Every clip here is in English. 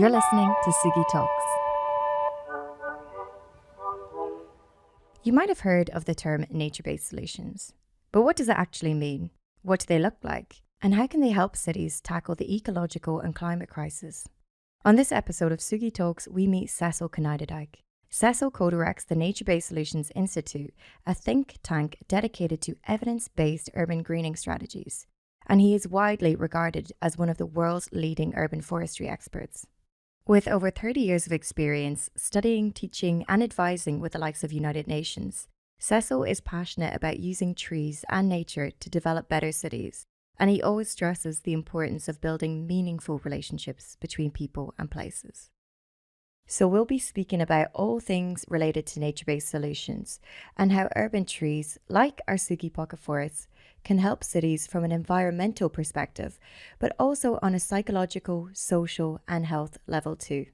You're listening to SUGi Talks. You might have heard of the term nature-based solutions, but what does it actually mean? What do they look like? And how can they help cities tackle the ecological and climate crisis? On this episode of SUGi Talks, we meet Cecil Konijnendijk. Cecil co-directs the Nature-Based Solutions Institute, a think tank dedicated to evidence-based urban greening strategies, and he is widely regarded as one of the world's leading urban forestry experts. With over 30 years of experience studying, teaching, and advising with the likes of United Nations, Cecil is passionate about using trees and nature to develop better cities, and he always stresses the importance of building meaningful relationships between people and places. So we'll be speaking about all things related to nature-based solutions and how urban trees, like our SUGi pocket forests, can help cities from an environmental perspective, but also on a psychological, social, and health level too.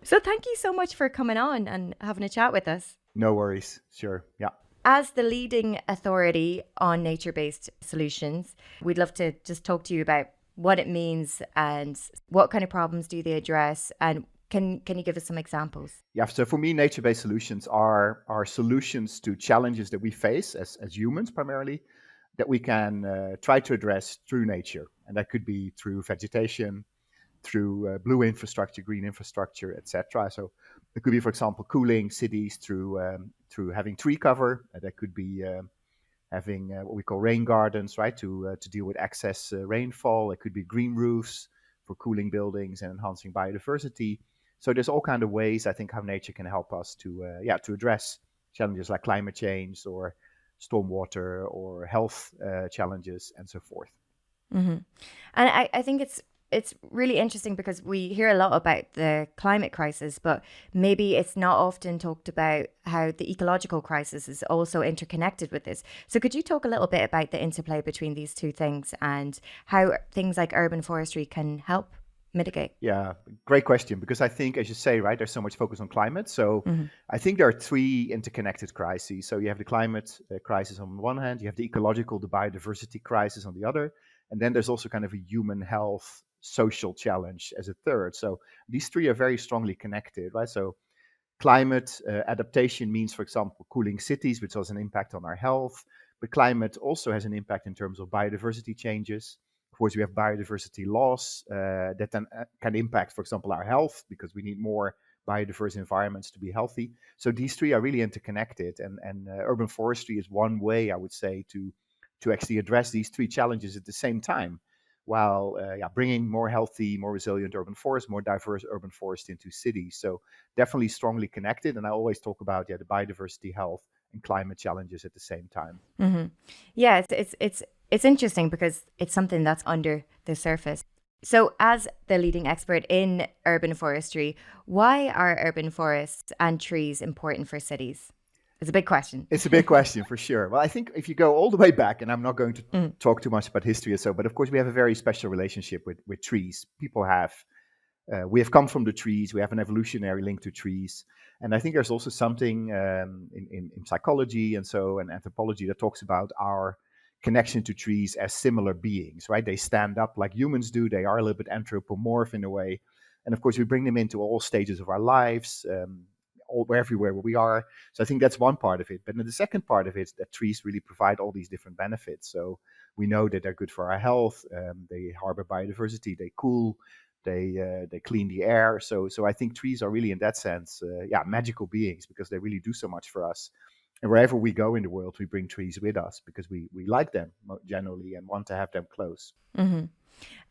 So thank you so much for coming on and having a chat with us. No worries. Sure. Yeah. As the leading authority on nature-based solutions, we'd love to just talk to you about what it means and what kind of problems do they address, and can you give us some examples? Yeah. So for me, nature-based solutions are solutions to challenges that we face as humans primarily, that we can try to address through nature. And that could be through vegetation, through blue infrastructure, green infrastructure, etc. So it could be, for example, cooling cities through having tree cover. That could be having what we call rain gardens, right, to deal with excess rainfall. It could be green roofs for cooling buildings and enhancing biodiversity. So there's all kinds of ways, I think, how nature can help us to address challenges like climate change or stormwater or health challenges and so forth. Mm-hmm. And I think it's really interesting because we hear a lot about the climate crisis, but maybe it's not often talked about how the ecological crisis is also interconnected with this. So could you talk a little bit about the interplay between these two things and how things like urban forestry can help mitigate? Yeah, great question, because I think, as you say, right, there's so much focus on climate. So I think there are three interconnected crises. So you have the climate crisis on one hand, you have the ecological, the biodiversity crisis on the other, and then there's also kind of a human health social challenge as a third. So these three are very strongly connected, right? So climate adaptation means, for example, cooling cities, which has an impact on our health, but climate also has an impact in terms of biodiversity changes. Of course, we have biodiversity loss that then can impact, for example, our health, because we need more biodiverse environments to be healthy. So these three are really interconnected, and urban forestry is one way, I would say, to actually address these three challenges at the same time, while bringing more healthy, more resilient urban forests, more diverse urban forests into cities. So definitely strongly connected. And I always talk about the biodiversity, health, and climate challenges at the same time. Mm-hmm. Yeah, it's interesting because it's something that's under the surface. So as the leading expert in urban forestry, why are urban forests and trees important for cities? It's a big question. It's a big question for sure. Well, I think if you go all the way back, and I'm not going to talk too much about history or so, but of course we have a very special relationship with trees. People have, we have come from the trees, we have an evolutionary link to trees. And I think there's also something in psychology and anthropology that talks about our connection to trees as similar beings, right? They stand up like humans do. They are a little bit anthropomorph in a way. And of course, we bring them into all stages of our lives, everywhere where we are. So I think that's one part of it. But then the second part of it is that trees really provide all these different benefits. So we know that they're good for our health. They harbor biodiversity. They cool. They clean the air. So I think trees are really, in that sense, magical beings, because they really do so much for us. And wherever we go in the world, we bring trees with us because we like them generally and want to have them close. Mm-hmm.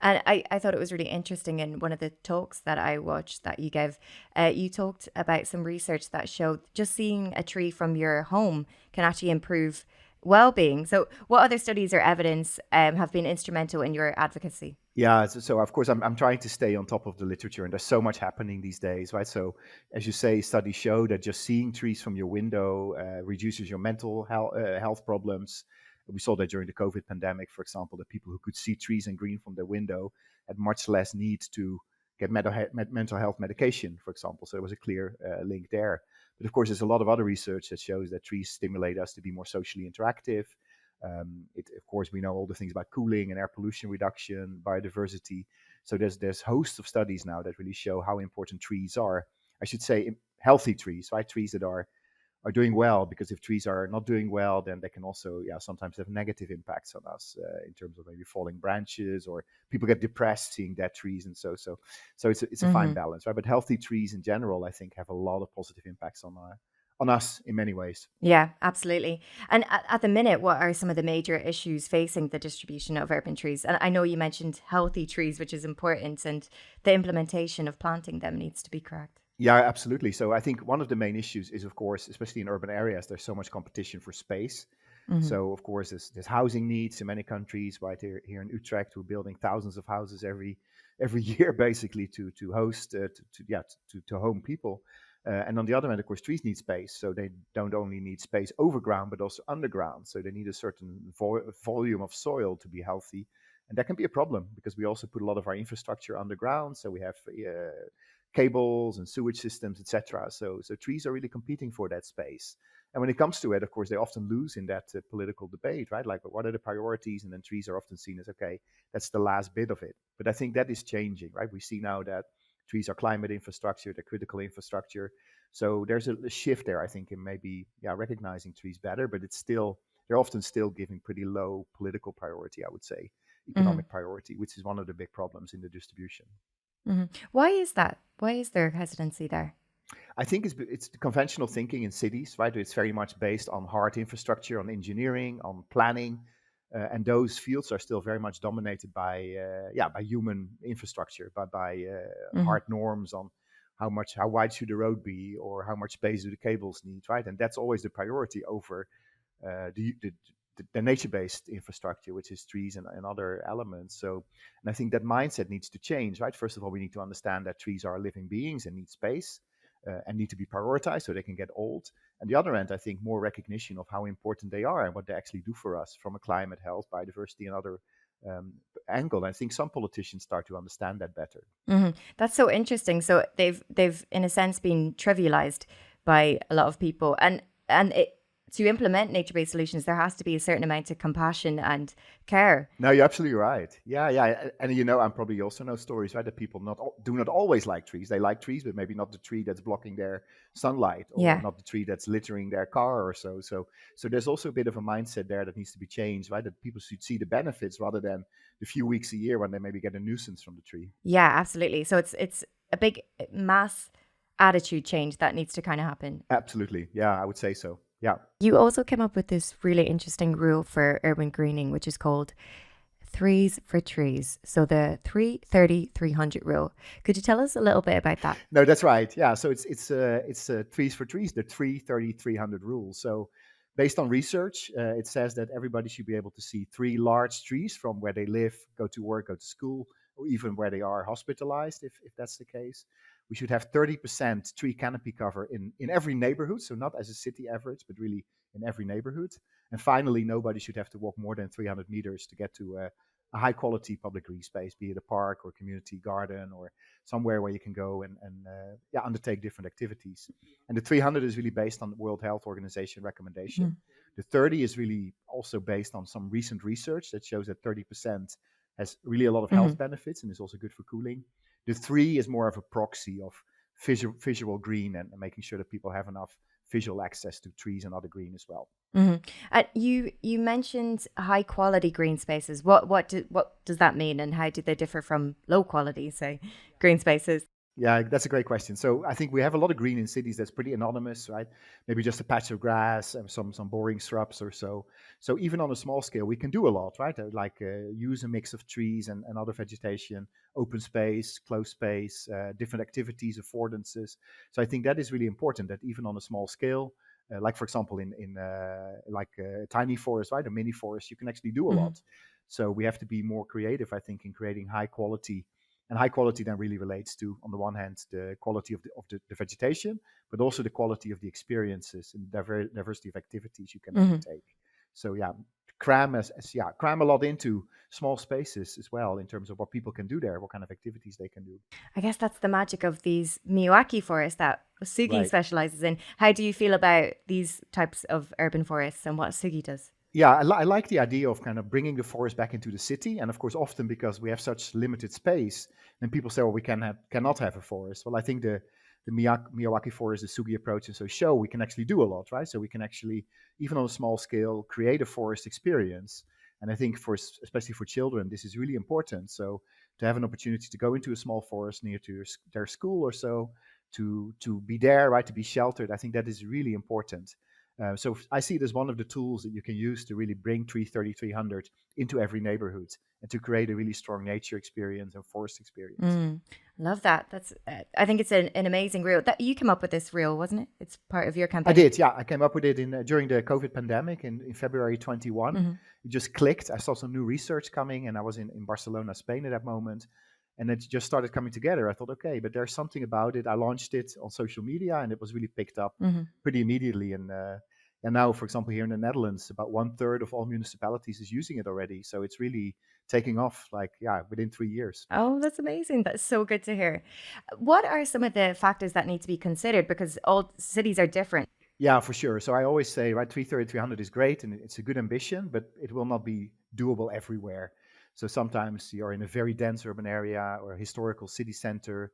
And I thought it was really interesting in one of the talks that I watched that you gave, you talked about some research that showed just seeing a tree from your home can actually improve well-being. So what other studies or evidence have been instrumental in your advocacy? Yeah, so of course I'm trying to stay on top of the literature, and there's so much happening these days, right? So as you say, studies show that just seeing trees from your window reduces your mental health problems. We saw that during the COVID pandemic, for example, that people who could see trees and green from their window had much less need to get mental health medication, for example. So there was a clear link there. But of course, there's a lot of other research that shows that trees stimulate us to be more socially interactive. Of course, we know all the things about cooling and air pollution reduction, biodiversity. So there's hosts of studies now that really show how important trees are. I should say healthy trees, right? Trees that are doing well, because if trees are not doing well, then they can also sometimes have negative impacts on us in terms of maybe falling branches, or people get depressed seeing dead trees, and so it's a fine balance, right? But healthy trees in general, I think, have a lot of positive impacts on us in many ways. Yeah, absolutely. And at the minute, what are some of the major issues facing the distribution of urban trees? And I know you mentioned healthy trees, which is important, and the implementation of planting them needs to be correct. Yeah, absolutely. So I think one of the main issues is, of course, especially in urban areas, there's so much competition for space. So, of course, there's housing needs in many countries. Right here in Utrecht, we're building thousands of houses every year, basically, to host to home people. And on the other hand, of course, trees need space. So they don't only need space overground, but also underground. So they need a certain volume of soil to be healthy. And that can be a problem, because we also put a lot of our infrastructure underground. So we have cables and sewage systems, etc. So trees are really competing for that space. And when it comes to it, of course, they often lose in that political debate, right? Like, what are the priorities? And then trees are often seen as, okay, that's the last bit of it. But I think that is changing, right? We see now that trees are climate infrastructure, they're critical infrastructure. So there's a shift there, I think, in maybe recognizing trees better, but they're often still giving pretty low political priority, I would say, economic priority, which is one of the big problems in the distribution. Why is that? Why is there hesitancy there? I think it's the conventional thinking in cities, right? It's very much based on hard infrastructure, on engineering, on planning, and those fields are still very much dominated by human infrastructure, by hard norms on how wide should the road be, or how much space do the cables need, right? And that's always the priority over the nature-based infrastructure, which is trees and other elements. So, and I think that mindset needs to change, right? First of all, we need to understand that trees are living beings and need space and need to be prioritized so they can get old. And the other end, I think, more recognition of how important they are and what they actually do for us from a climate, health, biodiversity, and other angle. And I think some politicians start to understand that better. That's so interesting. So they've in a sense been trivialized by a lot of people, and to implement nature-based solutions, there has to be a certain amount of compassion and care. No, you're absolutely right. Yeah. And I probably also know stories, right, that people do not always like trees. They like trees, but maybe not the tree that's blocking their sunlight, or not the tree that's littering their car or so. So there's also a bit of a mindset there that needs to be changed, right? That people should see the benefits rather than the few weeks a year when they maybe get a nuisance from the tree. Yeah, absolutely. So it's a big mass attitude change that needs to kind of happen. Absolutely. Yeah, I would say so. Yeah. You also came up with this really interesting rule for urban greening, which is called 3s for trees. So the 3-30-300 rule. Could you tell us a little bit about that? No, that's right. Yeah. So it's 3s for trees, the 3-30-300 rule. So based on research, it says that everybody should be able to see 3 large trees from where they live, go to work, go to school, or even where they are hospitalized, if that's the case. We should have 30% tree canopy cover in every neighborhood, so not as a city average, but really in every neighborhood. And finally, nobody should have to walk more than 300 meters to get to a high-quality public green space, be it a park or community garden or somewhere where you can go and undertake different activities. And the 300 is really based on the World Health Organization recommendation. The 30 is really also based on some recent research that shows that 30% has really a lot of health benefits and is also good for cooling. The 3 is more of a proxy of visual green and making sure that people have enough visual access to trees and other green as well. You mentioned high quality green spaces. What does that mean, and how do they differ from low quality, say, green spaces? Yeah, that's a great question. So I think we have a lot of green in cities that's pretty anonymous, right? Maybe just a patch of grass and some boring shrubs or so. So even on a small scale, we can do a lot, right? Like use a mix of trees and other vegetation, open space, closed space, different activities, affordances. So I think that is really important, that even on a small scale, like for example in a tiny forest, right, a mini forest, you can actually do a lot. So we have to be more creative, I think, in creating high quality. And high quality then really relates to, on the one hand, the quality of the vegetation, but also the quality of the experiences and diversity of activities you can undertake. So cram a lot into small spaces as well in terms of what people can do there, what kind of activities they can do. I guess that's the magic of these Miyawaki forests that SUGi specializes in. How do you feel about these types of urban forests and what SUGi does? Yeah, I like the idea of kind of bringing the forest back into the city, and of course, often because we have such limited space, then people say, "Well, we cannot have a forest." Well, I think the Miyawaki forest, the SUGi approach, and so show we can actually do a lot, right? So we can actually, even on a small scale, create a forest experience. And I think especially for children, this is really important. So to have an opportunity to go into a small forest near to their school or so, to be there, right, to be sheltered, I think that is really important. So I see it as one of the tools that you can use to really bring 330, 300 into every neighborhood and to create a really strong nature experience and forest experience. Love that. That's I think it's an amazing reel. That you came up with this reel, wasn't it? It's part of your I campaign. did, yeah. I came up with it during the COVID pandemic in February 21. Mm-hmm. It just clicked. I saw some new research coming, and I was in Barcelona, Spain at that moment. And it just started coming together. I thought, okay, but there's something about it. I launched it on social media, and it was really picked up Mm-hmm. pretty immediately. And now, for example, here in the Netherlands, about 1/3 of all municipalities is using it already. So it's really taking off, like, yeah, within 3 years. Oh, that's amazing. That's so good to hear. What are some of the factors that need to be considered? Because all cities are different. Yeah, for sure. So I always say, right, 330, 300 is great and it's a good ambition, but it will not be doable everywhere. So sometimes you're in a very dense urban area or a historical city center.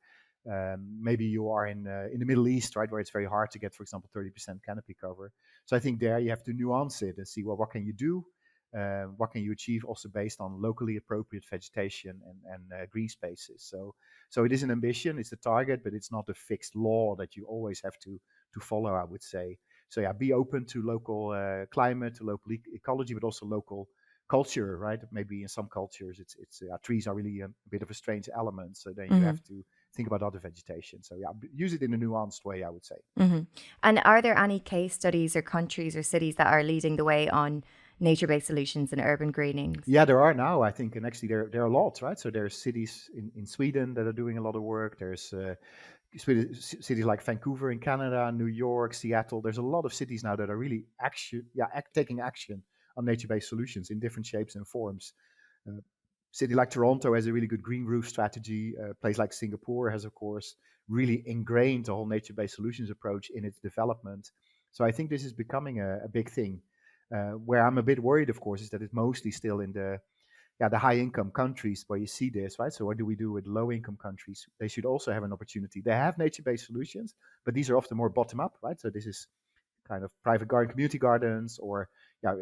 Maybe you are in the Middle East, right, where it's very hard to get, for example, 30% canopy cover. So I think there you have to nuance it and see, well, what can you do? What can you achieve also based on locally appropriate vegetation and green spaces? So it is an ambition, it's a target, but it's not a fixed law that you always have to follow, I would say. So yeah, be open to local climate, to local ecology, but also local culture, right? Maybe in some cultures, it's trees are really a bit of a strange element. So then you Mm-hmm. have to think about other vegetation. So yeah, use it in a nuanced way, I would say. Mm-hmm. And are there any case studies or countries or cities that are leading the way on nature-based solutions and urban greenings? Yeah, there are now, I think, and actually there are a lot, right? So there's cities in Sweden that are doing a lot of work. There's cities like Vancouver in Canada, New York, Seattle. There's a lot of cities now that are really taking action on nature-based solutions in different shapes and forms. Uh, City like Toronto has a really good green roof strategy. A place like Singapore has, of course, really ingrained the whole nature-based solutions approach in its development. So I think this is becoming a big thing. Where I'm a bit worried, of course, is that it's mostly still in the high income countries where you see this, right? So what do we do with low income countries? They should also have an opportunity. They have nature based solutions, but these are often more bottom up, right? So this is kind of private garden, community gardens, or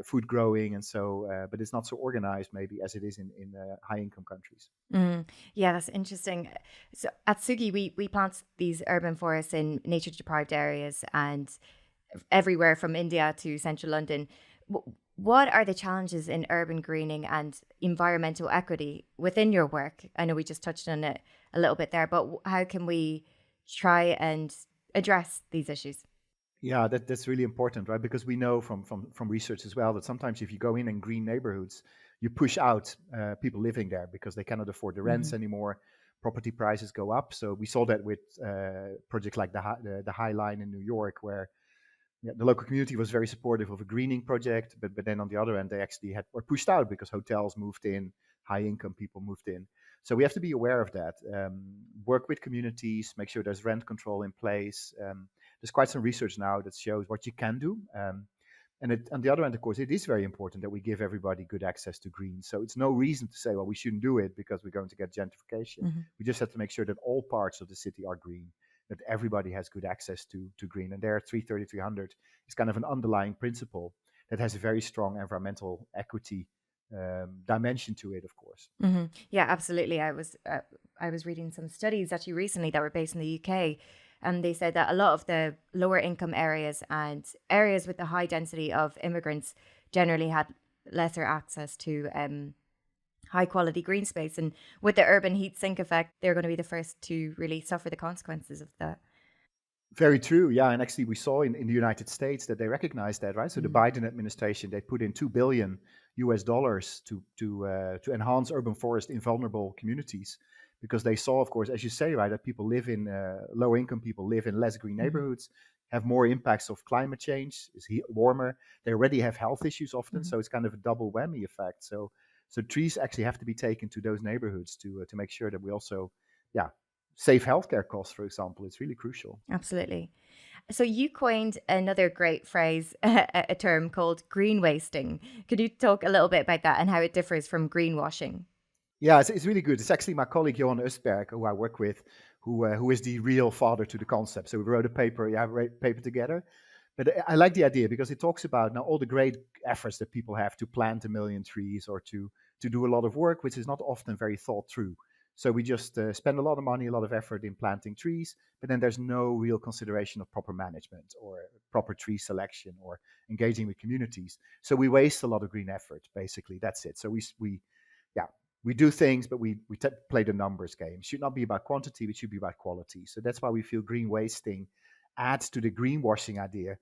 food growing, and so, but it's not so organized maybe as it is in high income countries. Mm, yeah, that's interesting. So at Sugi, we plant these urban forests in nature deprived areas and everywhere from India to central London. What are the challenges in urban greening and environmental equity within your work? I know we just touched on it a little bit there, but how can we try and address these issues? Yeah, that's really important, right? Because we know from research as well that sometimes if you go in green neighborhoods, you push out people living there because they cannot afford the Hmm. rents anymore. Property prices go up. So we saw that with projects like the High Line in New York, where the local community was very supportive of a greening project, but then on the other end, they actually were pushed out because hotels moved in, high income people moved in. So we have to be aware of that. Work with communities, make sure there's rent control in place. There's quite some research now that shows what you can do. On the other end, of course, it is very important that we give everybody good access to green. So it's no reason to say, well, we shouldn't do it because we're going to get gentrification. Hmm. We just have to make sure that all parts of the city are green, that everybody has good access to green. And there, 330, 300 is kind of an underlying principle that has a very strong environmental equity dimension to it, of course. Hmm. Yeah, absolutely. I was reading some studies actually recently that were based in the UK, and they said that a lot of the lower income areas and areas with the high density of immigrants generally had lesser access to high quality green space. And with the urban heat sink effect, they're going to be the first to really suffer the consequences of that. Very true. Yeah. And actually, we saw in the United States that they recognized that, right? So the Mm. Biden administration, they put in $2 billion US to enhance urban forest in vulnerable communities because they saw, of course, as you say, right, that people live in lower income people live in less green Mhm. neighborhoods, have more impacts of climate change, is warmer. They already have health issues often. Mhm. So it's kind of a double whammy effect. So trees actually have to be taken to those neighborhoods to make sure that we also, yeah, save healthcare costs, for example. It's really crucial. Absolutely. So you coined another great phrase, a term called green wasting. Could you talk a little bit about that and how it differs from greenwashing? Yeah, it's really good. It's actually my colleague Johan Östberg, who I work with, who is the real father to the concept. So we wrote a paper, paper together. But I like the idea because it talks about now all the great efforts that people have to plant 1 million trees or to do a lot of work, which is not often very thought through. So we just spend a lot of money, a lot of effort in planting trees, but then there's no real consideration of proper management or proper tree selection or engaging with communities. So we waste a lot of green effort. Basically, that's it. So yeah, we do things, but we play the numbers game. It should not be about quantity, it should be about quality. So that's why we feel green wasting adds to the greenwashing idea.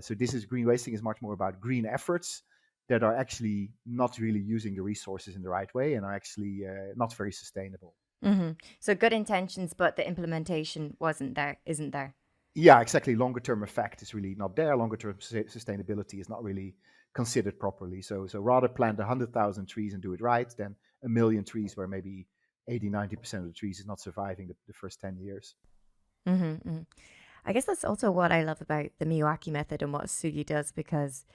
So green wasting is much more about green efforts that are actually not really using the resources in the right way and are actually not very sustainable. So good intentions, but the implementation isn't there. Yeah, exactly. Longer term effect is really not there. Longer term sustainability is not really considered properly. So rather plant 100,000 trees and do it right than 1 million trees where maybe 80-90% of the trees is not surviving the first 10 years. I guess that's also what I love about the Miyawaki method and what SUGi does, because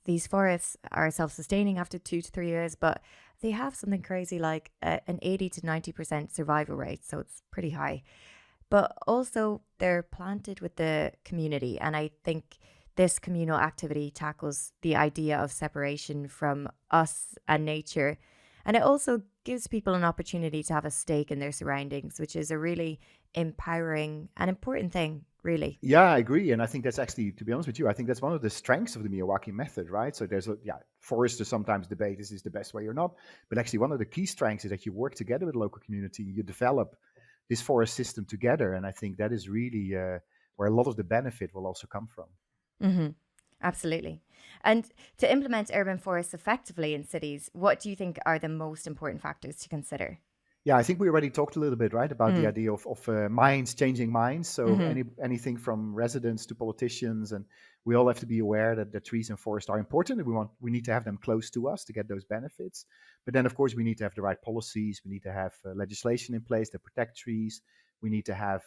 these forests are self-sustaining after 2 to 3 years, but they have something crazy like an 80 to 90% survival rate. So it's pretty high. But also they're planted with the community. And I think this communal activity tackles the idea of separation from us and nature. And it also gives people an opportunity to have a stake in their surroundings, which is a really empowering and important thing, really. Yeah, I agree. And I think that's actually, to be honest with you, I think that's one of the strengths of the Miyawaki method, right? So foresters sometimes debate this is the best way or not. But actually, one of the key strengths is that you work together with the local community, you develop this forest system together. And I think that is really where a lot of the benefit will also come from. Mm-hmm. Absolutely. And to implement urban forests effectively in cities, what do you think are the most important factors to consider? Yeah, I think we already talked a little bit, right, about the idea of minds changing minds. So anything from residents to politicians, and we all have to be aware that the trees and forests are important, and we need to have them close to us to get those benefits. But then, of course, we need to have the right policies. We need to have legislation in place that protect trees. We need to have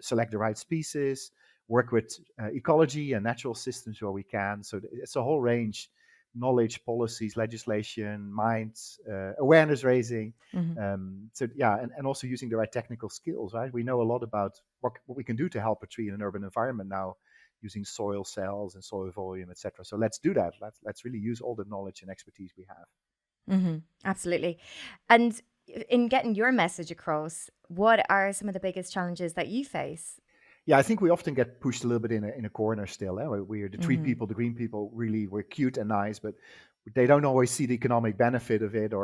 select the right species, work with ecology and natural systems where we can. So it's a whole range. Knowledge, policies, legislation, minds, awareness raising. And also using the right technical skills, right? We know a lot about what we can do to help a tree in an urban environment now, using soil cells and soil volume, etc. So let's do that. Let's really use all the knowledge and expertise we have. Absolutely. And in getting your message across, what are some of the biggest challenges that you face? Yeah, I think we often get pushed a little bit in a corner still. We're the tree people, the green people, really, we're cute and nice, but they don't always see the economic benefit of it.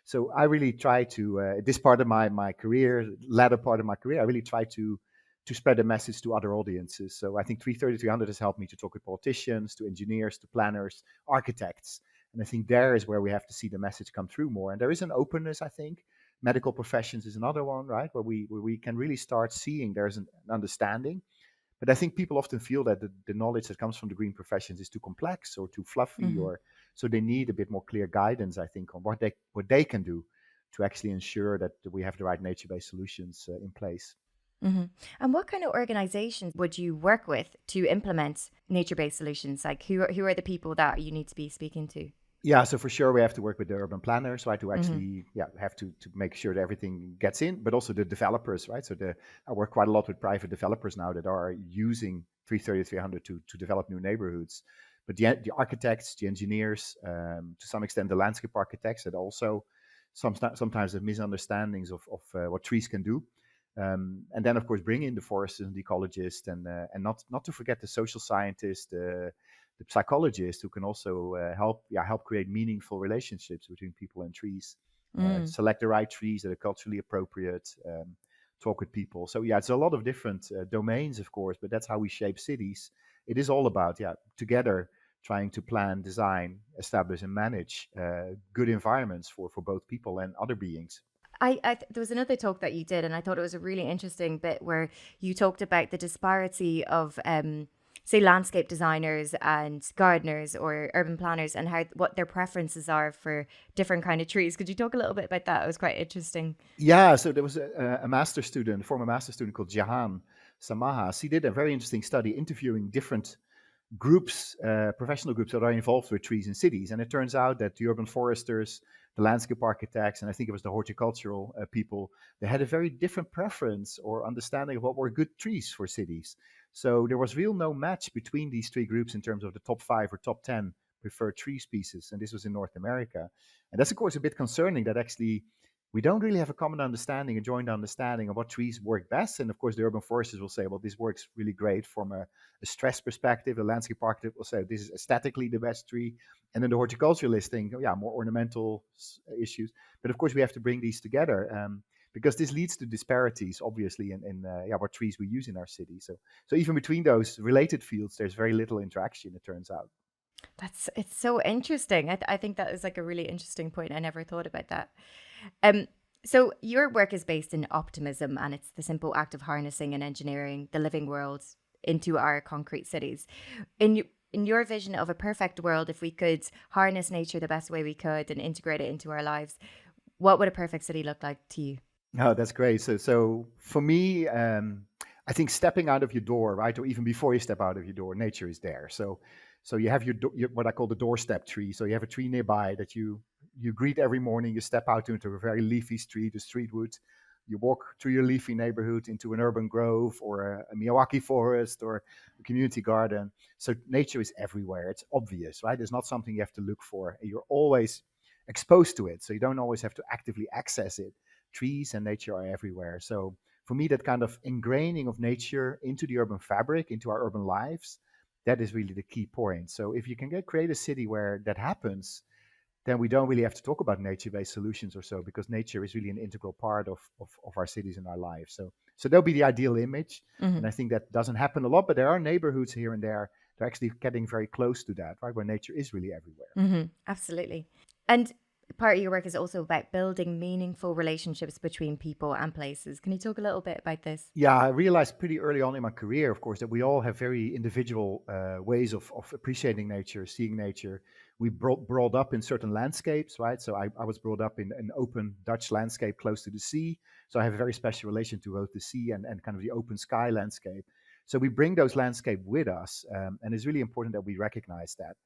So I really try to, this part of my career, latter part of my career, I really try to spread the message to other audiences. So I think 330-300 has helped me to talk with politicians, to engineers, to planners, architects. And I think there is where we have to see the message come through more. And there is an openness, I think. Medical professions is another one, right, where we can really start seeing there's an understanding. But I think people often feel that the knowledge that comes from the green professions is too complex or too fluffy, or so they need a bit more clear guidance, I think, on what they can do to actually ensure that we have the right nature-based solutions in place. And what kind of organizations would you work with to implement nature-based solutions? Like who are the people that you need to be speaking to? Yeah, so for sure we have to work with the urban planners, right? To actually, have to make sure that everything gets in, but also the developers, right? So I work quite a lot with private developers now that are using 330-300 to develop new neighborhoods. But the architects, the engineers, to some extent the landscape architects that also sometimes have misunderstandings of what trees can do. And then of course bring in the foresters and the ecologists, and not to forget the social scientists, the psychologists who can also help create meaningful relationships between people and trees. Select the right trees that are culturally appropriate, talk with people. So it's a lot of different domains, of course, but that's how we shape cities. It is all about together trying to plan, design, establish, and manage good environments for both people and other beings. There was another talk that you did, and I thought it was a really interesting bit where you talked about the disparity of say landscape designers and gardeners or urban planners, and what their preferences are for different kind of trees. Could you talk a little bit about that? It was quite interesting. Yeah, so there was a former master student called Jahan. Samahas, he did a very interesting study interviewing different groups, professional groups that are involved with trees in cities. And it turns out that the urban foresters, the landscape architects, and I think it was the horticultural people, they had a very different preference or understanding of what were good trees for cities. So there was real no match between these three groups in terms of the top 5 or top 10 preferred tree species. And this was in North America. And that's, of course, a bit concerning that actually we don't really have a common understanding, a joint understanding of what trees work best. And of course, the urban foresters will say, well, this works really great from a stress perspective. The landscape architect will say, this is aesthetically the best tree. And then the horticulturalist think, oh, yeah, more ornamental issues. But of course, we have to bring these together because this leads to disparities, obviously, in what trees we use in our city. So even between those related fields, there's very little interaction, it turns out. It's so interesting. I think that is like a really interesting point. I never thought about that. So your work is based in optimism, and it's the simple act of harnessing and engineering the living world into our concrete cities. In your vision of a perfect world, if we could harness nature the best way we could and integrate it into our lives, what would a perfect city look like to you? Oh, that's great. So for me, I think stepping out of your door, right, or even before you step out of your door, nature is there. So you have your what I call the doorstep tree. So you have a tree nearby that you greet every morning. You step out into a very leafy street, a streetwood. You walk through your leafy neighborhood into an urban grove or a Miyawaki forest or a community garden. So nature is everywhere. It's obvious, right? It's not something you have to look for. You're always exposed to it. So you don't always have to actively access it. Trees and nature are everywhere. So for me, that kind of ingraining of nature into the urban fabric, into our urban lives, that is really the key point. So if you can create a city where that happens, then we don't really have to talk about nature-based solutions or so, because nature is really an integral part of our cities and our lives. So that'll be the ideal image. Mm-hmm. And I think that doesn't happen a lot, but there are neighborhoods here and there that are actually getting very close to that, right? Where nature is really everywhere. Mm-hmm. Absolutely. And part of your work is also about building meaningful relationships between people and places. Can you talk a little bit about this? Yeah, I realized pretty early on in my career, of course, that we all have very individual ways of appreciating nature, seeing nature. We brought up in certain landscapes, right? So I was brought up in an open Dutch landscape close to the sea. So I have a very special relation to both the sea and kind of the open sky landscape. So we bring those landscapes with us, and it's really important that we recognize that.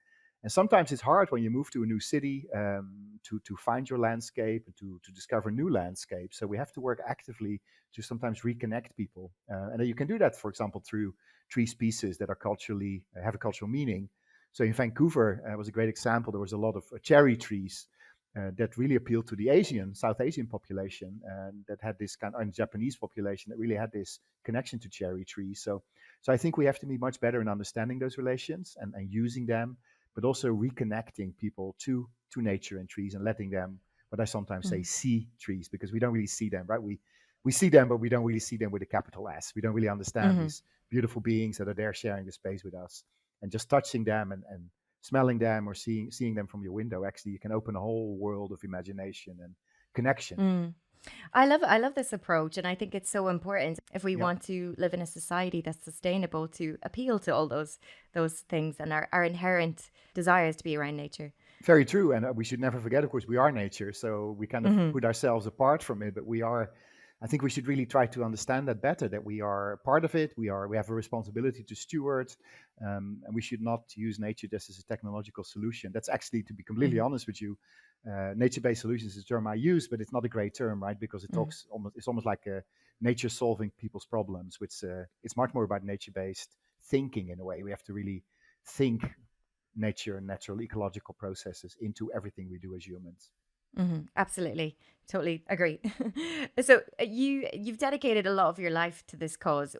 And sometimes it's hard when you move to a new city to find your landscape and to discover new landscapes. So we have to work actively to sometimes reconnect people. And you can do that, for example, through tree species that are culturally have a cultural meaning. So in Vancouver was a great example. There was a lot of cherry trees that really appealed to the South Asian population, and that had this kind of Japanese population that really had this connection to cherry trees. So I think we have to be much better in understanding those relations and using them, but also reconnecting people to nature and trees and letting them, what I sometimes say, see trees, because we don't really see them, right? We see them, but we don't really see them with a capital S. We don't really understand these beautiful beings that are there sharing the space with us. And just touching them and smelling them or seeing them from your window, actually, you can open a whole world of imagination and connection. I love this approach, and I think it's so important if we want to live in a society that's sustainable to appeal to all those things and our inherent desires to be around nature. Very true, and we should never forget, of course, we are nature, so we kind of put ourselves apart from it, but we are. I think we should really try to understand that better, that we are part of it. We have a responsibility to steward, and we should not use nature just as a technological solution. That's actually, to be completely honest with you, nature-based solutions is a term I use, but it's not a great term, right? Because it it's almost like nature solving people's problems, which it's much more about nature-based thinking in a way. We have to really think nature and natural ecological processes into everything we do as humans. Absolutely. Totally agree. So you've dedicated a lot of your life to this cause.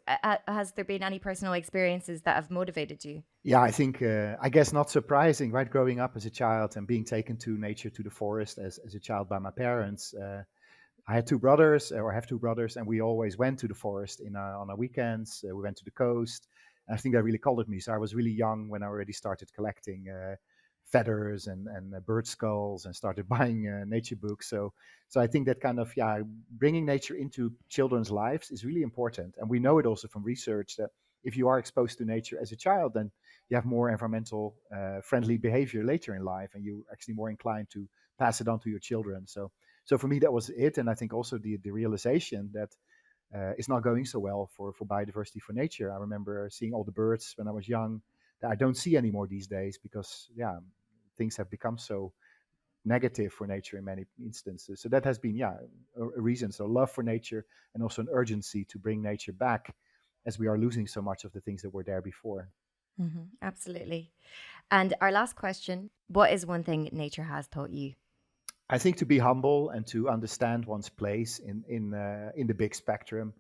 Has there been any personal experiences that have motivated you? Yeah, I think, I guess not surprising, right? Growing up as a child and being taken to nature, to the forest as a child by my parents. I had two brothers, or have two brothers, and we always went to the forest on our weekends. We went to the coast. And I think that really colored me. So I was really young when I already started collecting feathers and bird skulls and started buying nature books. So I think that kind of, bringing nature into children's lives is really important. And we know it also from research that if you are exposed to nature as a child, then you have more environmental friendly behavior later in life, and you're actually more inclined to pass it on to your children. So for me, that was it. And I think also the realization that is not going so well for biodiversity, for nature. I remember seeing all the birds when I was young that I don't see anymore these days because, things have become so negative for nature in many instances. So that has been, a reason. So love for nature and also an urgency to bring nature back as we are losing so much of the things that were there before. Absolutely. And our last question, what is one thing nature has taught you? I think to be humble and to understand one's place in the big spectrum.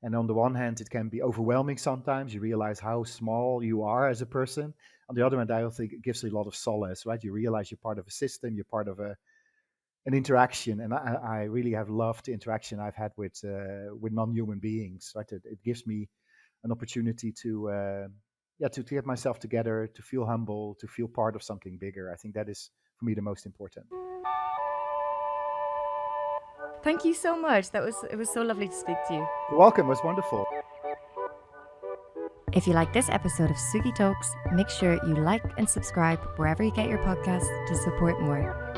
And on the one hand, it can be overwhelming sometimes. You realize how small you are as a person. On the other hand, I also think it gives you a lot of solace, right? You realize you're part of a system, you're part of an interaction. And I really have loved the interaction I've had with non-human beings, right? It gives me an opportunity to get myself together, to feel humble, to feel part of something bigger. I think that is, for me, the most important. Thank you so much. It was so lovely to speak to you. You're welcome. It was wonderful. If you like this episode of SUGi Talks, make sure you like and subscribe wherever you get your podcasts to support more.